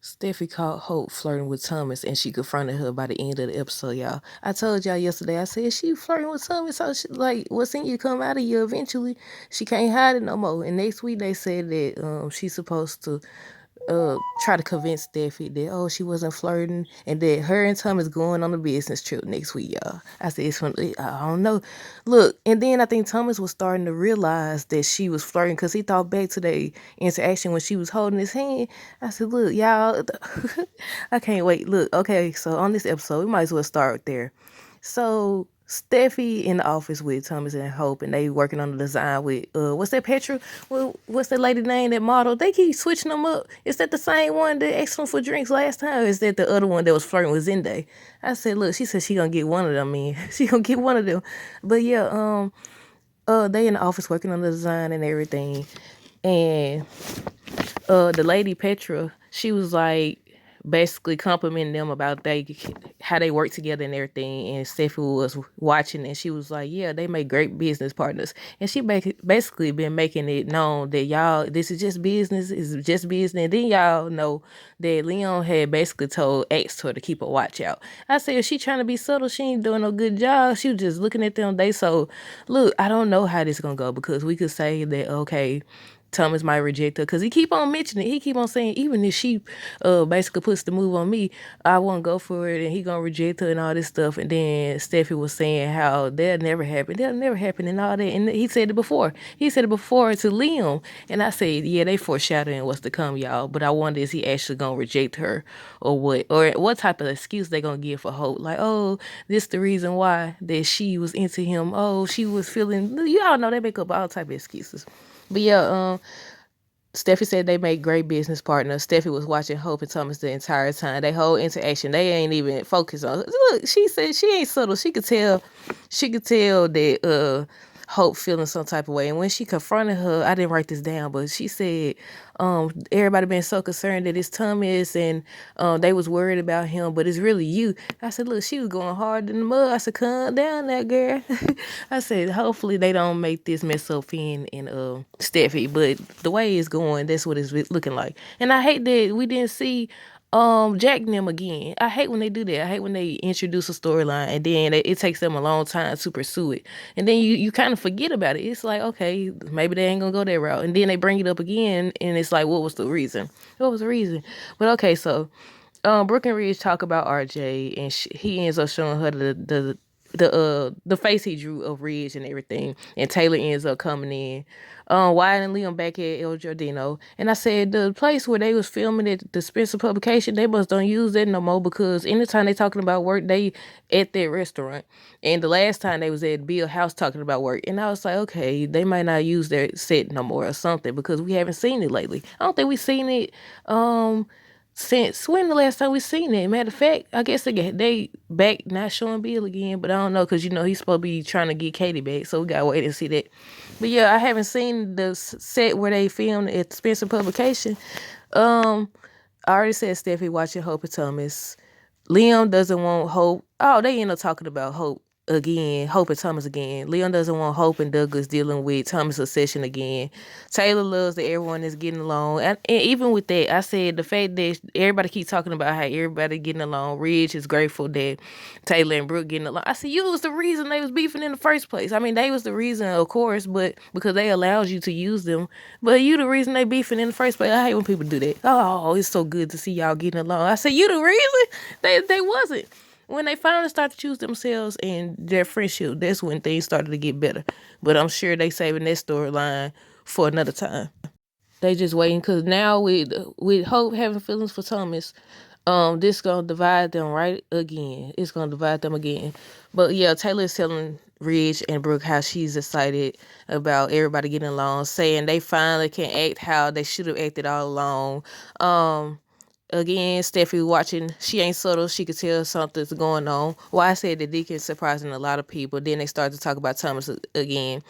Steffi caught Hope flirting with Thomas and she confronted her by the end of the episode, y'all. I told y'all yesterday, I said, she flirting with Thomas, so she, like, what's in you come out of you eventually. She can't hide it no more. And next week they said that she's supposed to try to convince Steffi that she wasn't flirting and that her and Thomas going on a business trip next week, y'all. I said it's funny. I don't know. Look, and then I think Thomas was starting to realize that she was flirting because he thought back to the interaction when she was holding his hand. I said, look, y'all, I can't wait. Look, okay, so on this episode, we might as well start there. So Steffi in the office with Thomas and Hope, and they working on the design with what's that Petra? Well, what's that lady name? That model? They keep switching them up. Is that the same one that asked them for drinks last time? Or is that the other one that was flirting with Zende? I said, look, she said she gonna get one of them. Man, she gonna get one of them. But yeah, they in the office working on the design and everything, and the lady Petra, she was like basically complimenting them about how they work together and everything. And Steffi was watching and she was like, yeah, they make great business partners. And she basically been making it known that y'all, this is just business, it's just business. And then y'all know that Leon had basically asked her to keep a watch out. I said, if she trying to be subtle, she ain't doing no good job. She was just looking at them. Look, I don't know how this gonna go because we could say that, okay, Thomas might reject her because he keep on mentioning it. He keep on saying even if she basically puts the move on me, I won't go for it and he gonna reject her and all this stuff. And then Steffi was saying how that'll never happen. That'll never happen and all that. And he said it before. He said it before to Liam. And I said, yeah, they foreshadowing what's to come, y'all. But I wonder is he actually gonna reject her or what? Or what type of excuse they gonna give for Hope? Like, oh, this the reason why that she was into him. Oh, she was feeling, you all know they make up all type of excuses. But yeah, Steffi said they make great business partners. Steffi was watching Hope and Thomas the entire time. They whole interaction, they ain't even focused on. Look, she said she ain't subtle. She could tell. She could tell that Hope feeling some type of way. And when she confronted her, I didn't write this down, but she said, everybody been so concerned that it's Thomas and they was worried about him, but it's really you. I said, look, she was going hard in the mud. I said, calm down that girl. I said, hopefully they don't make this mess up Finn and Steffi, but the way it's going, that's what it's looking like. And I hate that we didn't see Jack and them again. I hate when they do that. I hate when they introduce a storyline and then it takes them a long time to pursue it. And then you kind of forget about it. It's like, okay, maybe they ain't gonna go that route. And then they bring it up again and it's like, what was the reason? What was the reason? But okay, so Brooke and Ridge talk about RJ and he ends up showing her the face he drew of Ridge and everything. And Taylor ends up coming in. Wyatt and Liam back at El Giardino. And I said the place where they was filming it, the Spencer publication, they must don't use that no more because anytime they talking about work, they at that restaurant. And the last time they was at Bill House talking about work. And I was like, okay, they might not use their set no more or something because we haven't seen it lately. I don't think we seen it since when the last time we seen it? Matter of fact, I guess they back not showing Bill again, but I don't know because he's supposed to be trying to get Katie back, so we gotta wait and see that. But yeah, I haven't seen the set where they filmed at Spencer Publication. I already said Steffi watching Hope and Thomas. Liam doesn't want Hope. Oh, they end up talking about Hope again, Hope and Thomas again. Leon doesn't want Hope and Douglas dealing with Thomas' obsession again. Taylor loves that everyone is getting along. And even with that, I said the fact that everybody keeps talking about how everybody getting along. Ridge is grateful that Taylor and Brooke getting along. I said, you was the reason they was beefing in the first place. I mean, they was the reason, of course, but because they allowed you to use them. But you the reason they beefing in the first place. I hate when people do that. Oh, it's so good to see y'all getting along. I said, you the reason? They wasn't. When they finally start to choose themselves and their friendship, that's when things started to get better. But I'm sure they saving that storyline for another time. They just waiting because now with Hope having feelings for Thomas, this gonna divide them right again. It's gonna divide them again. But yeah, Taylor is telling Ridge and Brooke how she's excited about everybody getting along, saying they finally can act how they should have acted all along. Again, Steffi watching, she ain't subtle. She could tell something's going on. Why I said that Deacon's surprising a lot of people. Then they started to talk about Thomas again.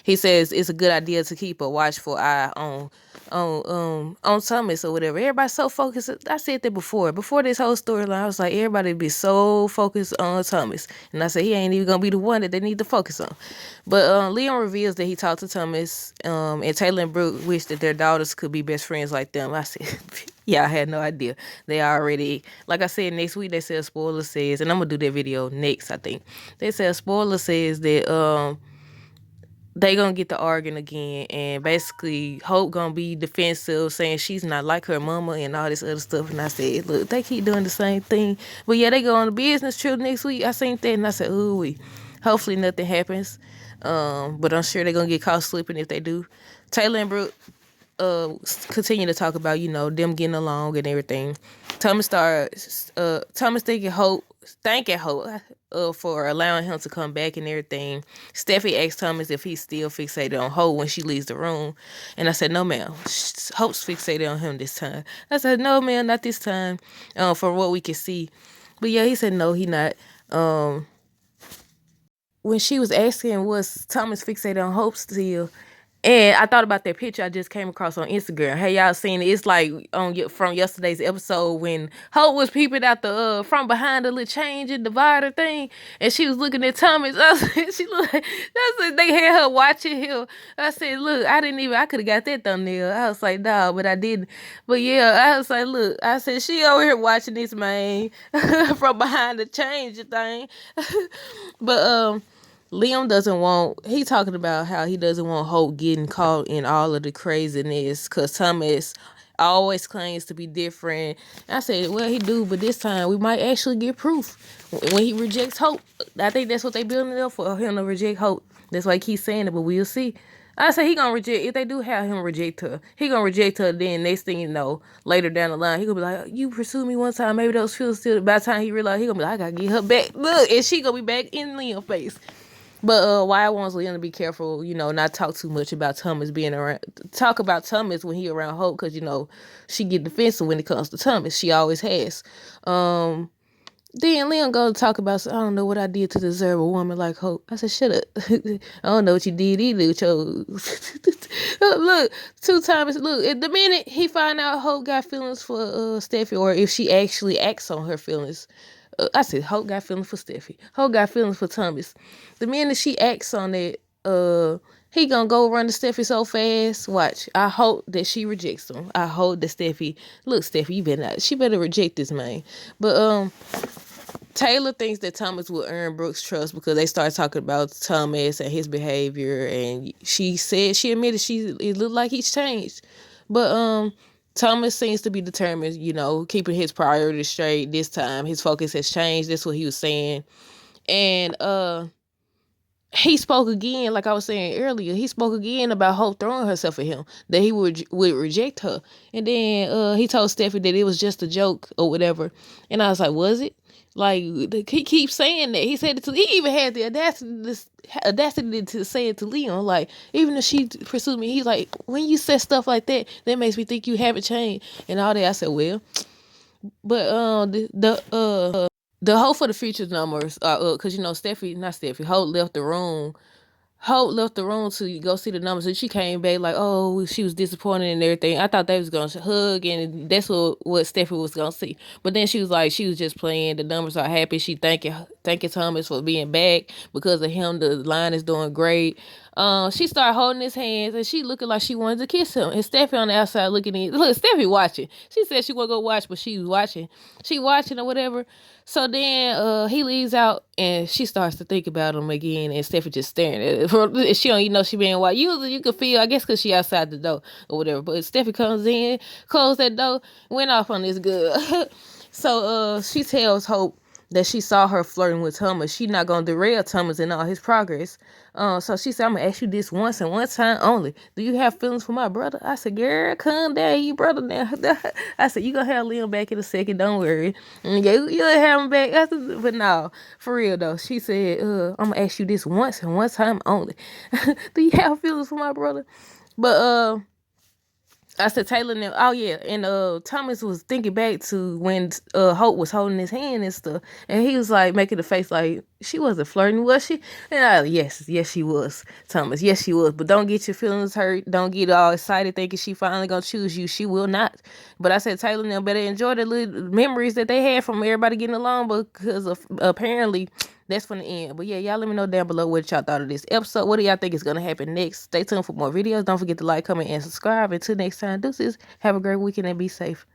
He says it's a good idea to keep a watchful eye on Thomas or whatever. Everybody's so focused. I said that before this whole storyline. I was like, everybody be so focused on Thomas. And I said, he ain't even going to be the one that they need to focus on. But Leon reveals that he talked to Thomas and Taylor and Brooke wish that their daughters could be best friends like them. I said, Yeah, I had no idea. They already, like I said, next week they said spoiler says, and I'm gonna do that video next, I think. They said spoiler says that they gonna get to arguing again, and basically Hope gonna be defensive, saying she's not like her mama and all this other stuff. And I said, look, they keep doing the same thing. But yeah, they go on a business trip next week. I seen that and I said, ooh, hopefully nothing happens. But I'm sure they're gonna get caught slipping if they do. Taylor and Brooke continue to talk about, them getting along and everything. Thomas thanking Hope for allowing him to come back and everything. Steffi asked Thomas if he's still fixated on Hope when she leaves the room. And I said, no, ma'am. Hope's fixated on him this time. I said, no, ma'am, not this time, for what we can see. But yeah, he said, no, he not. When she was asking, was Thomas fixated on Hope still? And I thought about that picture I just came across on Instagram. Hey, y'all seen it? It's like from yesterday's episode when Hope was peeping out the from behind the little change and divider thing, and she was looking at Thomas. She looked. They had her watching him. I said, look, I could have got that thumbnail. I was like, nah, but I didn't. But yeah, I was like, look, I said she over here watching this man from behind the change thing. But he talking about how he doesn't want Hope getting caught in all of the craziness because Thomas always claims to be different. I said, well, he do, but this time we might actually get proof when he rejects Hope. I think that's what they building it up for, him to reject Hope. That's why he keeps saying it, but we'll see. I said he gonna reject, if they do have him reject her, he gonna reject her, then next thing you know, later down the line, he gonna be like, you pursued me one time, maybe those feelings still, by the time he realize, he gonna be like, I gotta get her back. Look, and she gonna be back in Liam's face. But why I want Liam to be careful, not talk too much about Thomas being around. Talk about Thomas when he around Hope, because she get defensive when it comes to Thomas. She always has. Then Liam go to talk about, I don't know what I did to deserve a woman like Hope. I said, shut up. I don't know what you did either with your... Look, 2 times, look, the minute he find out Hope got feelings for Steffi, or if she actually acts on her feelings, I said, Hope got feelings for Steffi. Hope got feelings for Thomas. The minute she acts on it, he gonna go run to Steffi so fast. Watch. I hope that she rejects him. I hope that Steffi, she better reject this man. But Taylor thinks that Thomas will earn Brooke's trust because they started talking about Thomas and his behavior, and she admitted it looked like he's changed. But Thomas seems to be determined, keeping his priorities straight this time. His focus has changed. That's what he was saying. And he spoke again, like I was saying earlier, he spoke again about Hope throwing herself at him, that he would reject her. And then he told Steffi that it was just a joke or whatever. And I was like, was it? Like, he keeps saying that. He said it he even had the audacity to say it to Leon. Like, even if she pursued me, he's like, when you say stuff like that, that makes me think you haven't changed and all that. I said, well, but the Hope for the Future numbers are up because Hope left the room. Hope left the room to go see the numbers, and she came back like, oh, she was disappointed and everything. I thought they was gonna hug, and that's what Steffi was gonna see. But then she was like, she was just playing. The numbers are happy. She thanking Thomas for being back because of him. The line is doing great. She started holding his hands, and she looking like she wanted to kiss him. And Steffi on the outside looking in. Look, Steffi watching. She said she wasn't gonna watch, but she was watching. She watching or whatever. So then he leaves out, and she starts to think about him again, and Steffi just staring at her. She don't even know she being watched. You can feel, I guess, because she outside the door or whatever. But Steffi comes in, closed that door, went off on this good. So she tells Hope that she saw her flirting with Thomas. She not gonna derail Thomas in all his progress. So she said, I'm gonna ask you this once and one time only. Do you have feelings for my brother? I said, girl, calm down, you brother now. I said, you gonna have Liam back in a second, don't worry. Yeah, you'll have him back. I said, but no, for real though. She said, I'm gonna ask you this once and one time only. Do you have feelings for my brother? But I said Taylor now. Oh yeah, and Thomas was thinking back to when Hope was holding his hand and stuff, and he was like making a face like she wasn't flirting, was she? And yes, she was, Thomas. Yes, she was. But don't get your feelings hurt. Don't get all excited thinking she finally gonna choose you. She will not. But I said Taylor now better enjoy the little memories that they had from everybody getting along because of apparently. That's from the end. But yeah, y'all let me know down below what y'all thought of this episode. What do y'all think is going to happen next? Stay tuned for more videos. Don't forget to like, comment, and subscribe. Until next time, deuces. Have a great weekend and be safe.